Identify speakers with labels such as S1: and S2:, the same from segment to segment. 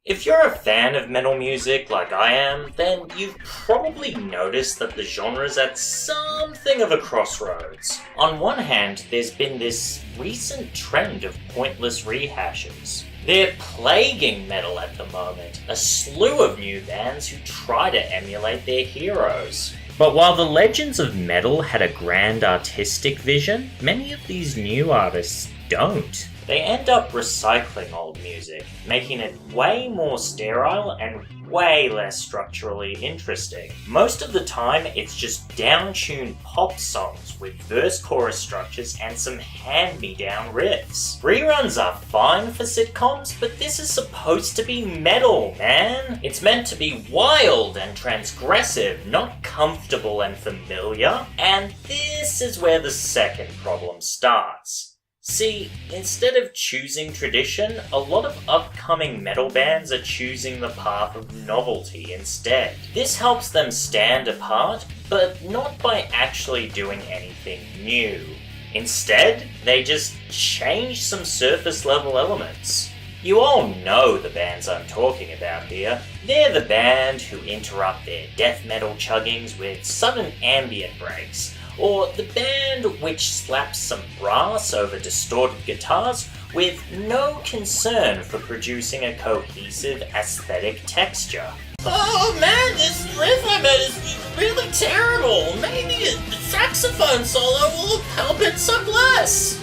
S1: If you're a fan of metal music like I am, then you've probably noticed that the genre's at something of a crossroads. On one hand, there's been this recent trend of pointless rehashes. They're plaguing metal at the moment, a slew of new bands who try to emulate their heroes. But while the legends of metal had a grand artistic vision, many of these new artists don't. They end up recycling old music, making it way more sterile and way less structurally interesting. Most of the time, it's just down-tuned pop songs with verse-chorus structures and some hand-me-down riffs. Reruns are fine for sitcoms, but this is supposed to be metal, man! It's meant to be wild and transgressive, not comfortable and familiar. And this is where the second problem starts. See, instead of choosing tradition, a lot of upcoming metal bands are choosing the path of novelty instead. This helps them stand apart, but not by actually doing anything new. Instead, they just change some surface level elements. You all know the bands I'm talking about here. They're the band who interrupt their death metal chuggings with sudden ambient breaks, or the band which slaps some brass over distorted guitars with no concern for producing a cohesive aesthetic texture. Oh man, this riff I made is really terrible! Maybe a saxophone solo will help it some less!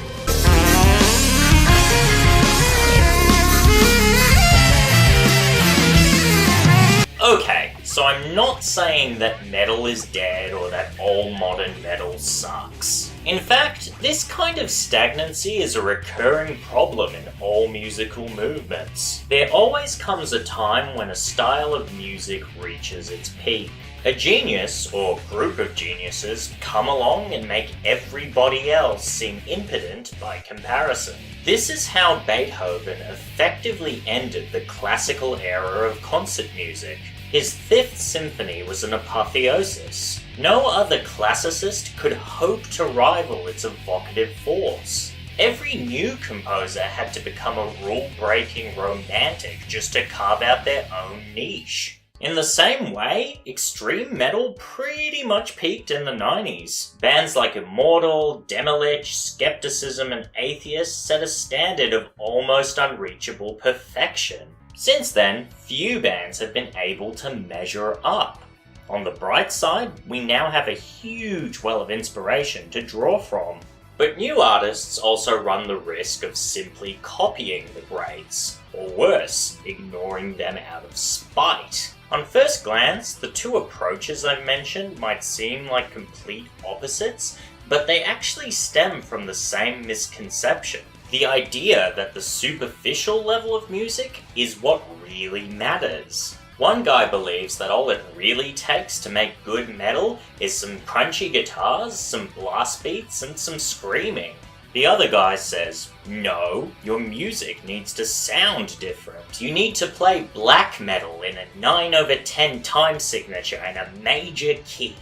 S1: Okay, so I'm not saying that metal is dead or that all modern metal sucks. In fact, this kind of stagnancy is a recurring problem in all musical movements. There always comes a time when a style of music reaches its peak. A genius, or group of geniuses, come along and make everybody else seem impotent by comparison. This is how Beethoven effectively ended the classical era of concert music. His Fifth Symphony was an apotheosis. No other classicist could hope to rival its evocative force. Every new composer had to become a rule-breaking romantic just to carve out their own niche. In the same way, extreme metal pretty much peaked in the 90s. Bands like Immortal, Demilich, Skepticism, and Atheist set a standard of almost unreachable perfection. Since then, few bands have been able to measure up. On the bright side, we now have a huge well of inspiration to draw from. But new artists also run the risk of simply copying the greats, or worse, ignoring them out of spite. On first glance, the two approaches I've mentioned might seem like complete opposites, but they actually stem from the same misconception. The idea that the superficial level of music is what really matters. One guy believes that all it really takes to make good metal is some crunchy guitars, some blast beats, and some screaming. The other guy says, no, your music needs to sound different. You need to play black metal in a 9/10 time signature and a major key.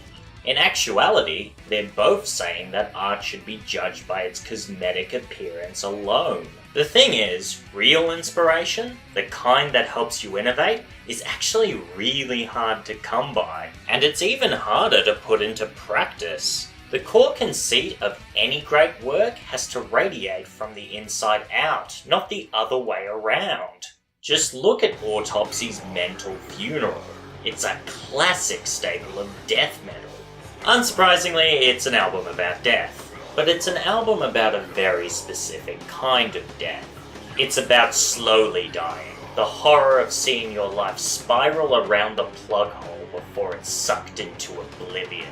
S1: In actuality, they're both saying that art should be judged by its cosmetic appearance alone. The thing is, real inspiration, the kind that helps you innovate, is actually really hard to come by. And it's even harder to put into practice. The core conceit of any great work has to radiate from the inside out, not the other way around. Just look at Autopsy's Mental Funeral. It's a classic staple of death metal. Unsurprisingly, it's an album about death, but it's an album about a very specific kind of death. It's about slowly dying, the horror of seeing your life spiral around the plug hole before it's sucked into oblivion.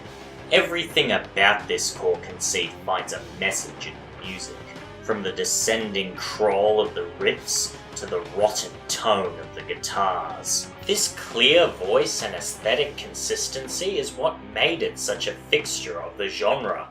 S1: Everything about this core conceit finds a message in the music, from the descending crawl of the riffs to the rotten tone of the guitars. This clear voice and aesthetic consistency is what made it such a fixture of the genre.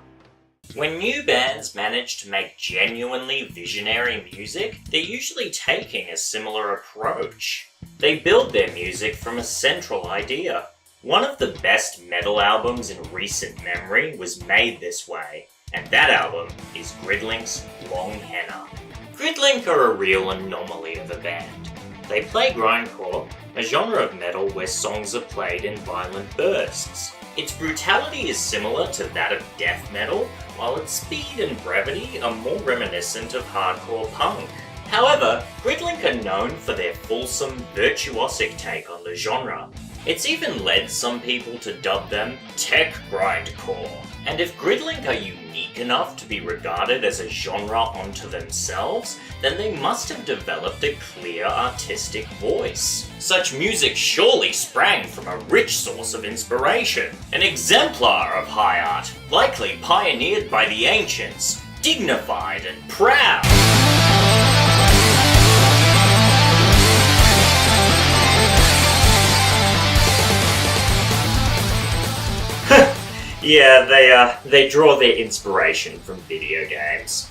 S1: When new bands manage to make genuinely visionary music, they're usually taking a similar approach. They build their music from a central idea. One of the best metal albums in recent memory was made this way, and that album is Gridlink's Longhena. Gridlink are a real anomaly of a band. They play grindcore, a genre of metal where songs are played in violent bursts. Its brutality is similar to that of death metal, while its speed and brevity are more reminiscent of hardcore punk. However, Gridlink are known for their fulsome, virtuosic take on the genre. It's even led some people to dub them tech grindcore. And if Gridlink are unique enough to be regarded as a genre unto themselves, then they must have developed a clear artistic voice. Such music surely sprang from a rich source of inspiration, an exemplar of high art, likely pioneered by the ancients, dignified and proud. Yeah, they draw their inspiration from video games.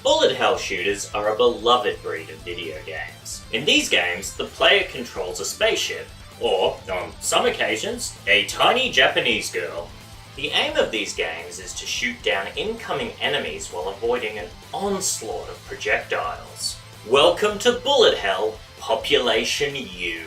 S1: Bullet hell shooters are a beloved breed of video games. In these games, the player controls a spaceship, or, on some occasions, a tiny Japanese girl. The aim of these games is to shoot down incoming enemies while avoiding an onslaught of projectiles. Welcome to Bullet Hell, Population U.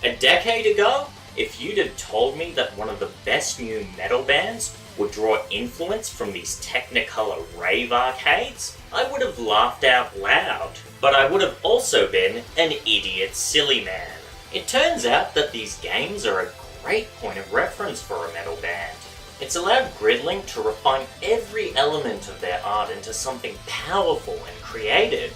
S1: A decade ago, if you'd have told me that one of the best new metal bands would draw influence from these Technicolor rave arcades, I would have laughed out loud. But I would have also been an idiot silly man. It turns out that these games are a great point of reference for a metal band. It's allowed Gridlink to refine every element of their art into something powerful and creative.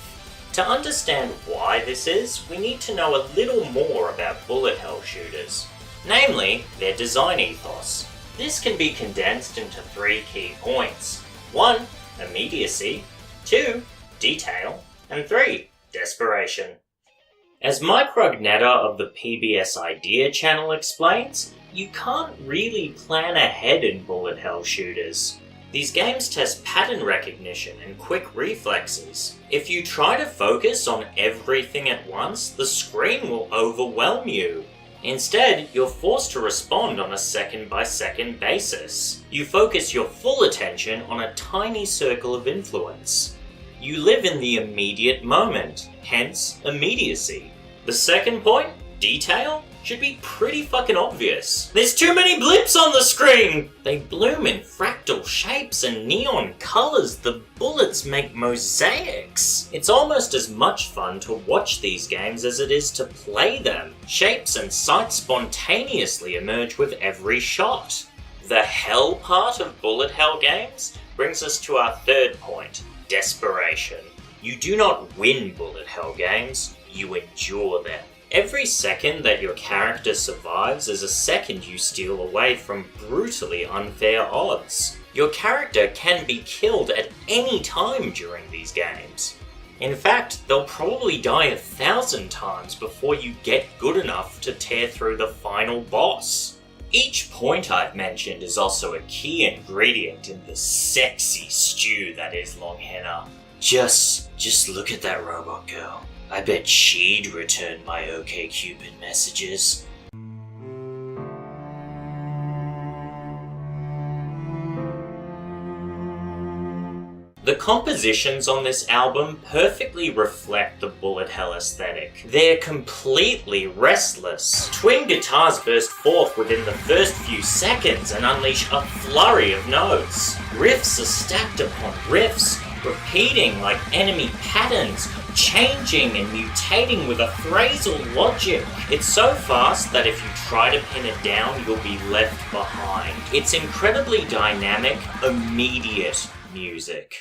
S1: To understand why this is, we need to know a little more about bullet hell shooters. Namely, their design ethos. This can be condensed into 3 key points. 1. Immediacy. 2. Detail. And 3. Desperation. As Mike Rugnetta of the PBS Idea channel explains, you can't really plan ahead in bullet hell shooters. These games test pattern recognition and quick reflexes. If you try to focus on everything at once, the screen will overwhelm you. Instead, you're forced to respond on a second-by-second basis. You focus your full attention on a tiny circle of influence. You live in the immediate moment, hence immediacy. The second point, detail, should be pretty fucking obvious. There's too many blips on the screen! They bloom in fractal shapes and neon colors. The bullets make mosaics. It's almost as much fun to watch these games as it is to play them. Shapes and sights spontaneously emerge with every shot. The hell part of bullet hell games brings us to our third point, desperation. You do not win bullet hell games, you endure them. Every second that your character survives is a second you steal away from brutally unfair odds. Your character can be killed at any time during these games. In fact, they'll probably die 1,000 times before you get good enough to tear through the final boss. Each point I've mentioned is also a key ingredient in the sexy stew that is Longhena. Just look at that robot girl. I bet she'd return my OkCupid messages. The compositions on this album perfectly reflect the bullet hell aesthetic. They're completely restless. Twin guitars burst forth within the first few seconds and unleash a flurry of notes. Riffs are stacked upon riffs, repeating like enemy patterns, changing and mutating with a phrasal logic. It's so fast that if you try to pin it down, you'll be left behind. It's incredibly dynamic, immediate music.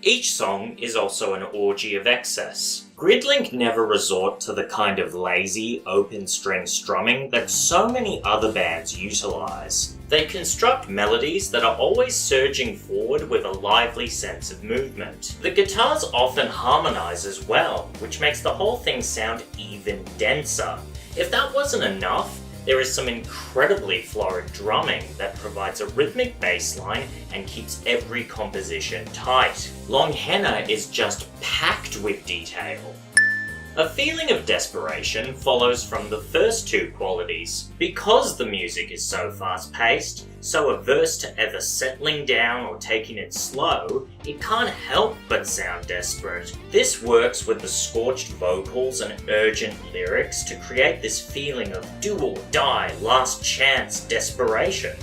S1: Each song is also an orgy of excess. Gridlink never resort to the kind of lazy, open-string strumming that so many other bands utilize. They construct melodies that are always surging forward with a lively sense of movement. The guitars often harmonize as well, which makes the whole thing sound even denser. If that wasn't enough, there is some incredibly florid drumming that provides a rhythmic bass line and keeps every composition tight. Longhena is just packed with detail. A feeling of desperation follows from the first two qualities. Because the music is so fast-paced, so averse to ever settling down or taking it slow, it can't help but sound desperate. This works with the scorched vocals and urgent lyrics to create this feeling of do or die, last chance desperation.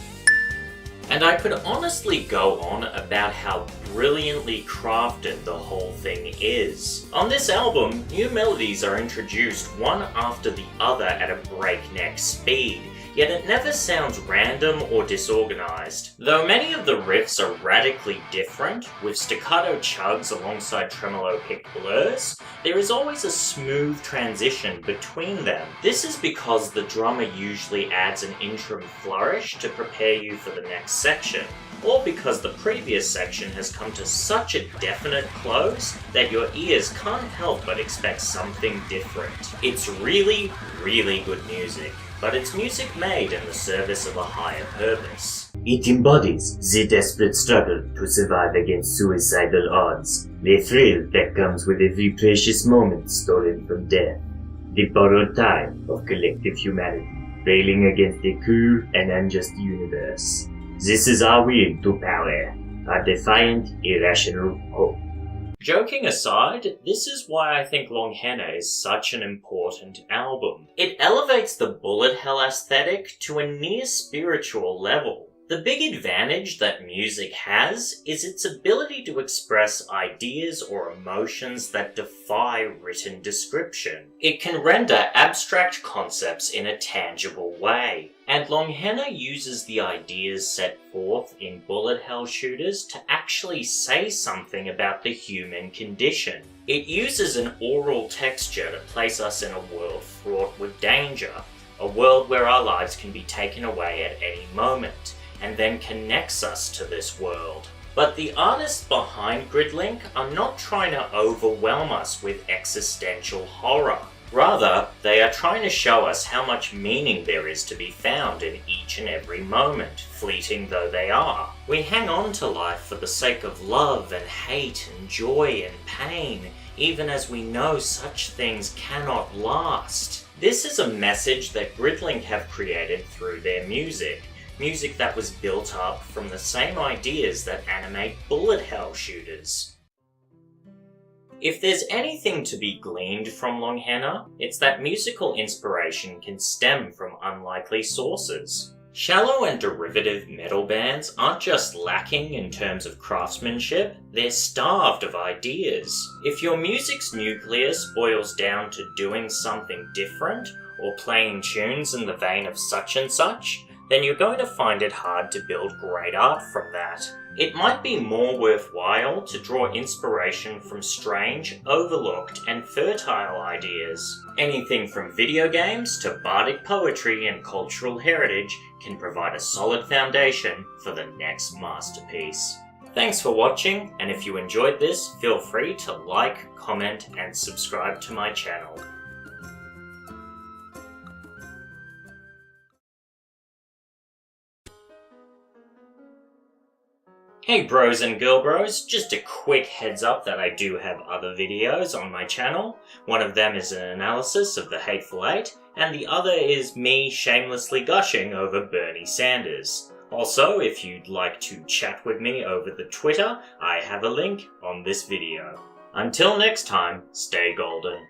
S1: And I could honestly go on about how brilliantly crafted the whole thing is. On this album, new melodies are introduced one after the other at a breakneck speed, yet it never sounds random or disorganized. Though many of the riffs are radically different, with staccato chugs alongside tremolo-picked blurs, there is always a smooth transition between them. This is because the drummer usually adds an interim flourish to prepare you for the next section, or because the previous section has come to such a definite close that your ears can't help but expect something different. It's really, really good music, but it's music made in the service of a higher purpose.
S2: It embodies the desperate struggle to survive against suicidal odds, the thrill that comes with every precious moment stolen from death, the borrowed time of collective humanity, railing against a cruel and unjust universe. This is our will to power, our defiant, irrational hope.
S1: Joking aside, this is why I think Longhena is such an important album. It elevates the bullet hell aesthetic to a near spiritual level. The big advantage that music has is its ability to express ideas or emotions that defy written description. It can render abstract concepts in a tangible way, and Longhena uses the ideas set forth in bullet hell shooters to actually say something about the human condition. It uses an oral texture to place us in a world fraught with danger, a world where our lives can be taken away at any moment, and then connects us to this world. But the artists behind Gridlink are not trying to overwhelm us with existential horror. Rather, they are trying to show us how much meaning there is to be found in each and every moment, fleeting though they are. We hang on to life for the sake of love and hate and joy and pain, even as we know such things cannot last. This is a message that Gridlink have created through their music that was built up from the same ideas that animate bullet hell shooters. If there's anything to be gleaned from Longhena, it's that musical inspiration can stem from unlikely sources. Shallow and derivative metal bands aren't just lacking in terms of craftsmanship, they're starved of ideas. If your music's nucleus boils down to doing something different, or playing tunes in the vein of such and such, then you're going to find it hard to build great art from that. It might be more worthwhile to draw inspiration from strange, overlooked, and fertile ideas. Anything from video games to bardic poetry and cultural heritage can provide a solid foundation for the next masterpiece. Thanks for watching, and if you enjoyed this, feel free to like, comment, and subscribe to my channel. Hey bros and girl bros, just a quick heads up that I do have other videos on my channel. One of them is an analysis of the Hateful Eight, and the other is me shamelessly gushing over Bernie Sanders. Also, if you'd like to chat with me over the Twitter, I have a link on this video. Until next time, stay golden.